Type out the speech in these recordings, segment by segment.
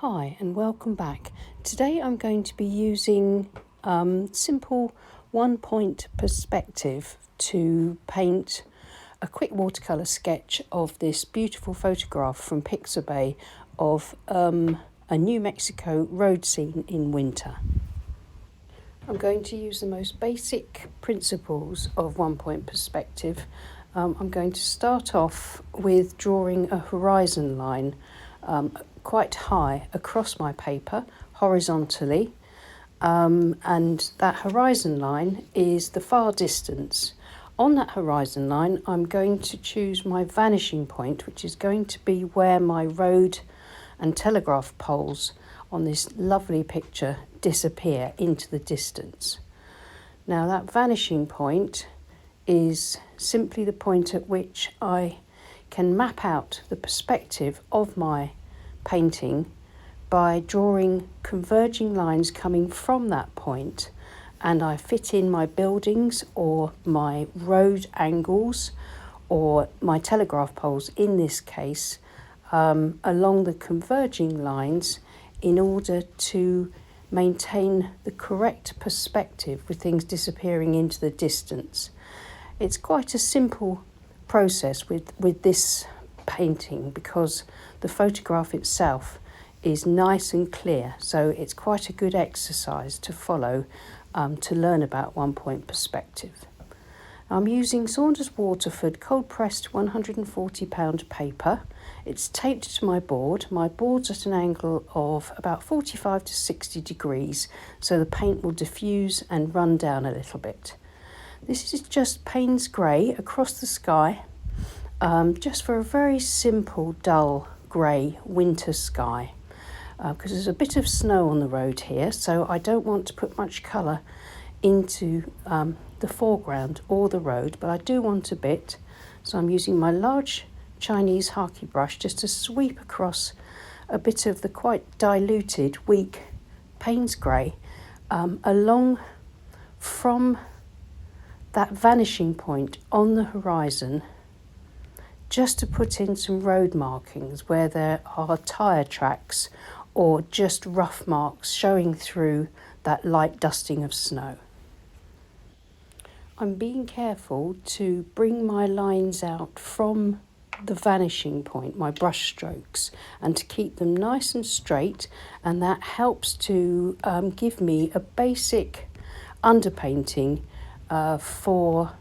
Hi and welcome back. Today I'm going to be using simple one-point perspective to paint a quick watercolour sketch of this beautiful photograph from Pixabay of a New Mexico road scene in winter. I'm going to use the most basic principles of one-point perspective. I'm going to start off with drawing a horizon line quite high across my paper horizontally, and that horizon line is the far distance. On that horizon line I'm going to choose my vanishing point, which is going to be where my road and telegraph poles on this lovely picture disappear into the distance. Now that vanishing point is simply the point at which I can map out the perspective of my painting by drawing converging lines coming from that point, and I fit in my buildings or my road angles or my telegraph poles in this case along the converging lines in order to maintain the correct perspective with things disappearing into the distance. It's quite a simple process with this painting because the photograph itself is nice and clear, so it's quite a good exercise to follow to learn about one-point perspective. I'm using Saunders Waterford cold pressed 140-pound paper. It's taped to my board. My board's at an angle of about 45 to 60 degrees, so the paint will diffuse and run down a little bit. This is just Paynes grey across the sky, just for a very simple dull grey winter sky, because there's a bit of snow on the road here, so I don't want to put much colour into the foreground or the road, but I do want a bit, so I'm using my large Chinese haki brush just to sweep across a bit of the quite diluted weak Paynes grey along from that vanishing point on the horizon, just to put in some road markings where there are tyre tracks or just rough marks showing through that light dusting of snow. I'm being careful to bring my lines out from the vanishing point, my brush strokes, and to keep them nice and straight, and that helps to give me a basic underpainting for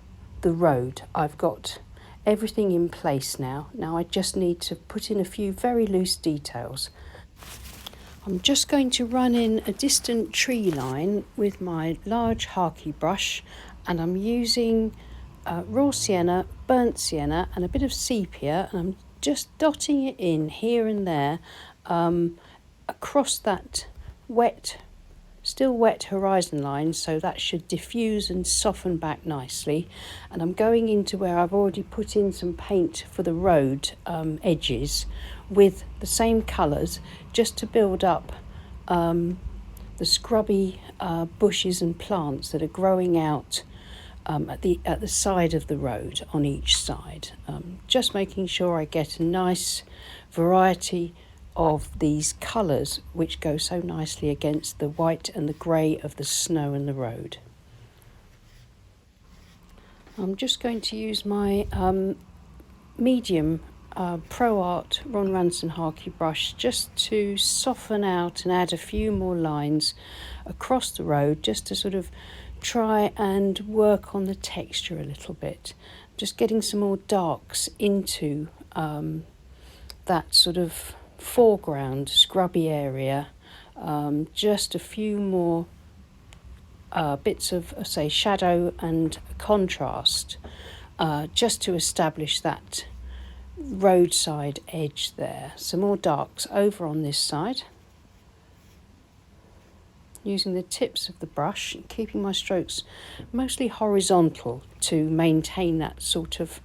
the road. I've got everything in place now. Now I just need to put in a few very loose details. I'm just going to run in a distant tree line with my large haki brush, and I'm using raw sienna, burnt sienna and a bit of sepia, and I'm just dotting it in here and there across that still wet horizon line, so that should diffuse and soften back nicely. And I'm going into where I've already put in some paint for the road edges with the same colours, just to build up the scrubby bushes and plants that are growing out at the side of the road on each side, just making sure I get a nice variety of these colours which go so nicely against the white and the grey of the snow and the road. I'm just going to use my medium Pro Art Ron Ranson haki brush just to soften out and add a few more lines across the road, just to sort of try and work on the texture a little bit, just getting some more darks into that sort of foreground scrubby area, just a few more bits of say shadow and contrast, just to establish that roadside edge there. Some more darks over on this side, using the tips of the brush and keeping my strokes mostly horizontal to maintain that sort of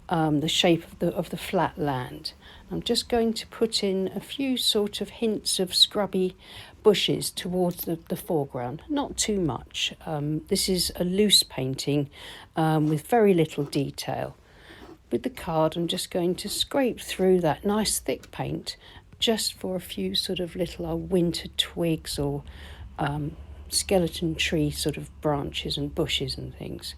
the shape of the flat land. I'm just going to put in a few sort of hints of scrubby bushes towards the foreground, not too much. This is a loose painting with very little detail. With the card I'm just going to scrape through that nice thick paint just for a few sort of little winter twigs or skeleton tree sort of branches and bushes and things.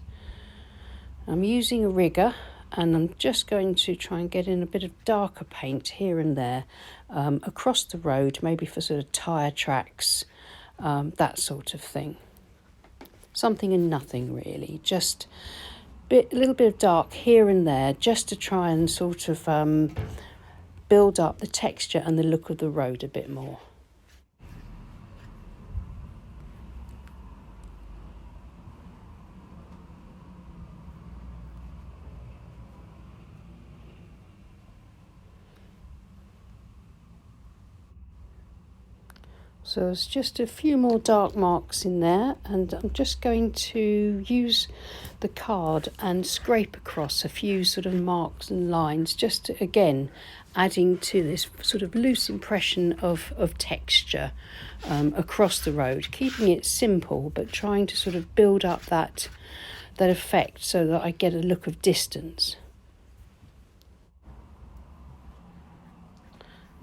I'm using a rigger, and I'm just going to try and get in a bit of darker paint here and there across the road, maybe for sort of tyre tracks, that sort of thing. Something and nothing really, just a little bit of dark here and there, just to try and sort of build up the texture and the look of the road a bit more. So there's just a few more dark marks in there, and I'm just going to use the card and scrape across a few sort of marks and lines, just to, again, adding to this sort of loose impression of texture across the road, keeping it simple but trying to sort of build up that effect so that I get a look of distance.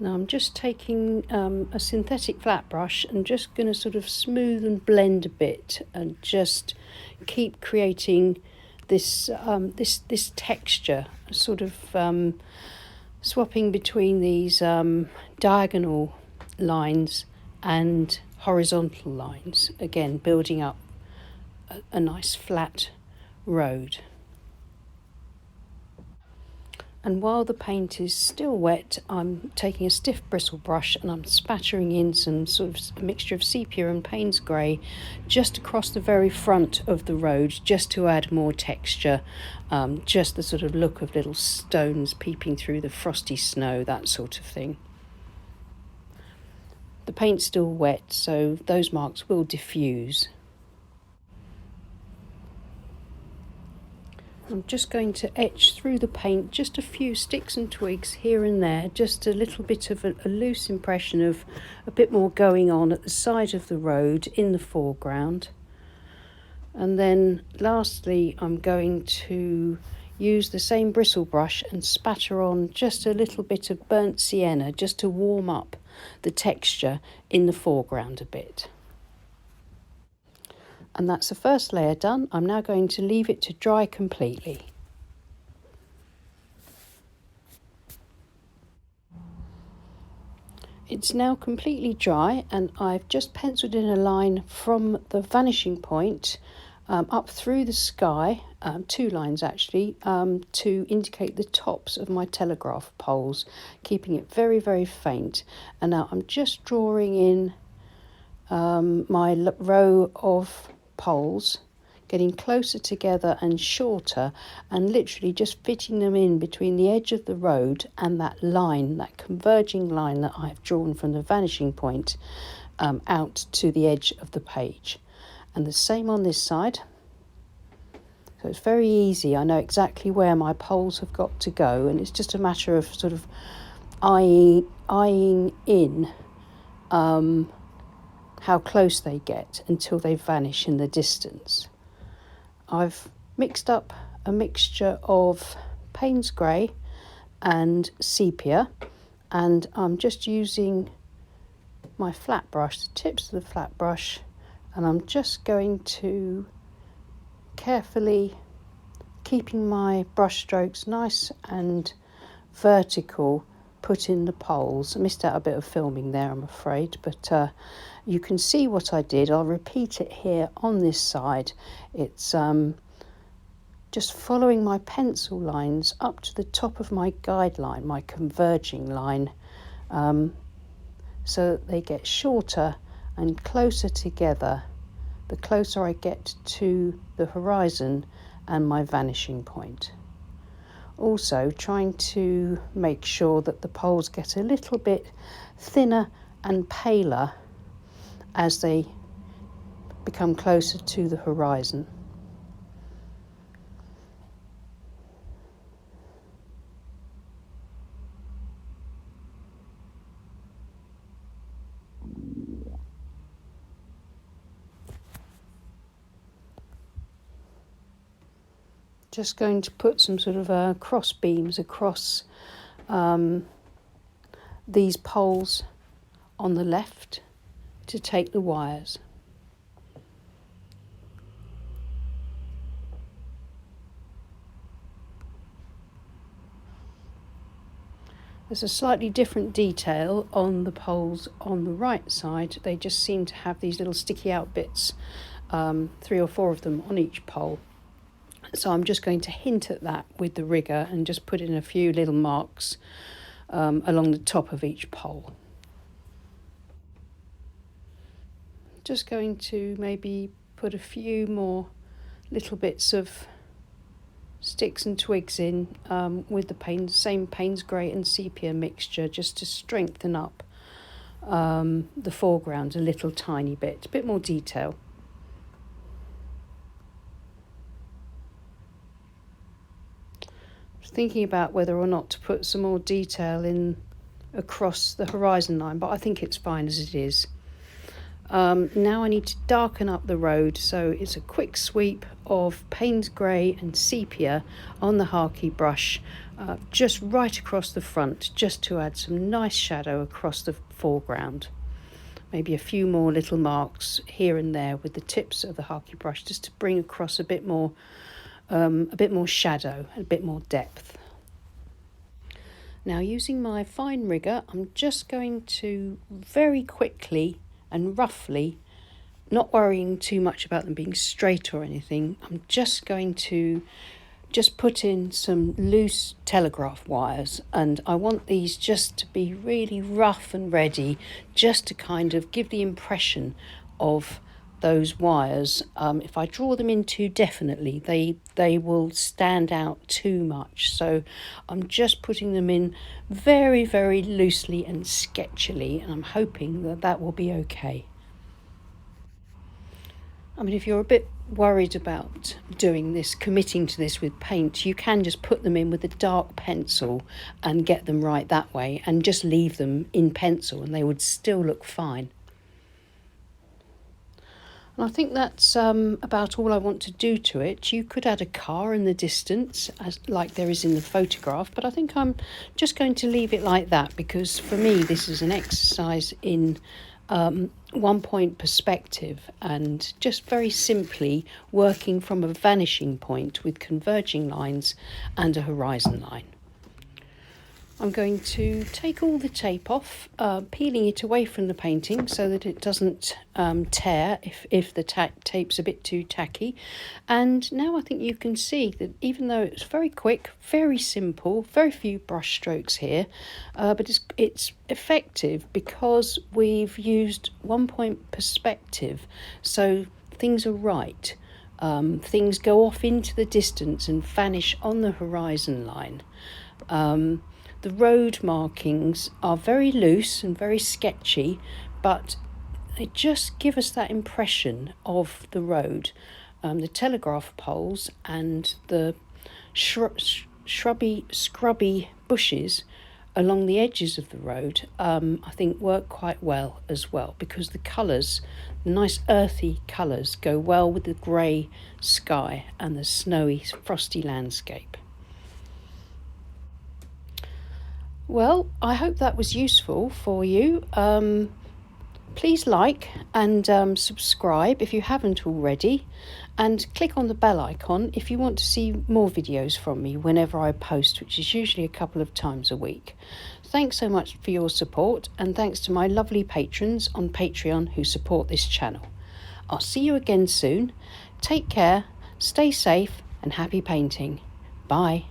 Now I'm just taking a synthetic flat brush and just going to sort of smooth and blend a bit and just keep creating this this texture, sort of swapping between these diagonal lines and horizontal lines, again building up a nice flat road. And while the paint is still wet, I'm taking a stiff bristle brush and I'm spattering in some sort of a mixture of sepia and Paynes grey just across the very front of the road, just to add more texture, just the sort of look of little stones peeping through the frosty snow, that sort of thing. The paint's still wet, so those marks will diffuse. I'm just going to etch through the paint just a few sticks and twigs here and there, just a little bit of a loose impression of a bit more going on at the side of the road in the foreground. And then lastly, I'm going to use the same bristle brush and spatter on just a little bit of burnt sienna, just to warm up the texture in the foreground a bit. And that's the first layer done. I'm now going to leave it to dry completely. It's now completely dry, and I've just penciled in a line from the vanishing point up through the sky, 2 lines actually, to indicate the tops of my telegraph poles, keeping it very, very faint. And now I'm just drawing in my row of poles, getting closer together and shorter, and literally just fitting them in between the edge of the road and that line, that converging line that I've drawn from the vanishing point out to the edge of the page. And the same on this side. So it's very easy. I know exactly where my poles have got to go, and it's just a matter of sort of eyeing in how close they get until they vanish in the distance. I've mixed up a mixture of Paynes grey and sepia, and I'm just using my flat brush, the tips of the flat brush, and I'm just going to carefully, keeping my brush strokes nice and vertical, put in the poles. I missed out a bit of filming there, I'm afraid, but you can see what I did. I'll repeat it here on this side. It's just following my pencil lines up to the top of my guideline, my converging line, so that they get shorter and closer together the closer I get to the horizon and my vanishing point. Also trying to make sure that the poles get a little bit thinner and paler as they become closer to the horizon. Just going to put some sort of cross beams across these poles on the left to take the wires. There's a slightly different detail on the poles on the right side. They just seem to have these little sticky out bits, 3 or 4 of them on each pole. So I'm just going to hint at that with the rigger and just put in a few little marks along the top of each pole. Just going to maybe put a few more little bits of sticks and twigs in with the same Paynes grey and sepia mixture, just to strengthen up the foreground a little tiny bit, a bit more detail. I was thinking about whether or not to put some more detail in across the horizon line, but I think it's fine as it is. Now I need to darken up the road, so it's a quick sweep of Paynes grey and sepia on the Harkey brush, just right across the front, just to add some nice shadow across the foreground. Maybe a few more little marks here and there with the tips of the Harkey brush, just to bring across a bit more shadow, a bit more depth. Now, using my fine rigger, I'm just going to very quickly and roughly, not worrying too much about them being straight or anything, I'm just going to put in some loose telegraph wires, and I want these just to be really rough and ready, just to kind of give the impression of those wires. If I draw them in too definitely, they will stand out too much. So I'm just putting them in very, very loosely and sketchily, and I'm hoping that that will be okay. I mean, if you're a bit worried about doing this, committing to this with paint, you can just put them in with a dark pencil and get them right that way, and just leave them in pencil and they would still look fine. And I think that's about all I want to do to it. You could add a car in the distance, like there is in the photograph, but I think I'm just going to leave it like that, because for me this is an exercise in one-point perspective, and just very simply working from a vanishing point with converging lines and a horizon line. I'm going to take all the tape off, peeling it away from the painting so that it doesn't tear if the tape's a bit too tacky. And now I think you can see that even though it's very quick, very simple, very few brush strokes here, but it's effective because we've used one-point perspective, so things are right. Things go off into the distance and vanish on the horizon line. The road markings are very loose and very sketchy, but they just give us that impression of the road. The telegraph poles and the scrubby bushes along the edges of the road, I think work quite well as well, because the colours, the nice earthy colours, go well with the grey sky and the snowy, frosty landscape. Well, I hope that was useful for you. Please like and subscribe if you haven't already, and click on the bell icon if you want to see more videos from me whenever I post, which is usually a couple of times a week. Thanks so much for your support, and thanks to my lovely patrons on Patreon who support this channel. I'll see you again soon. Take care, stay safe, and happy painting. Bye.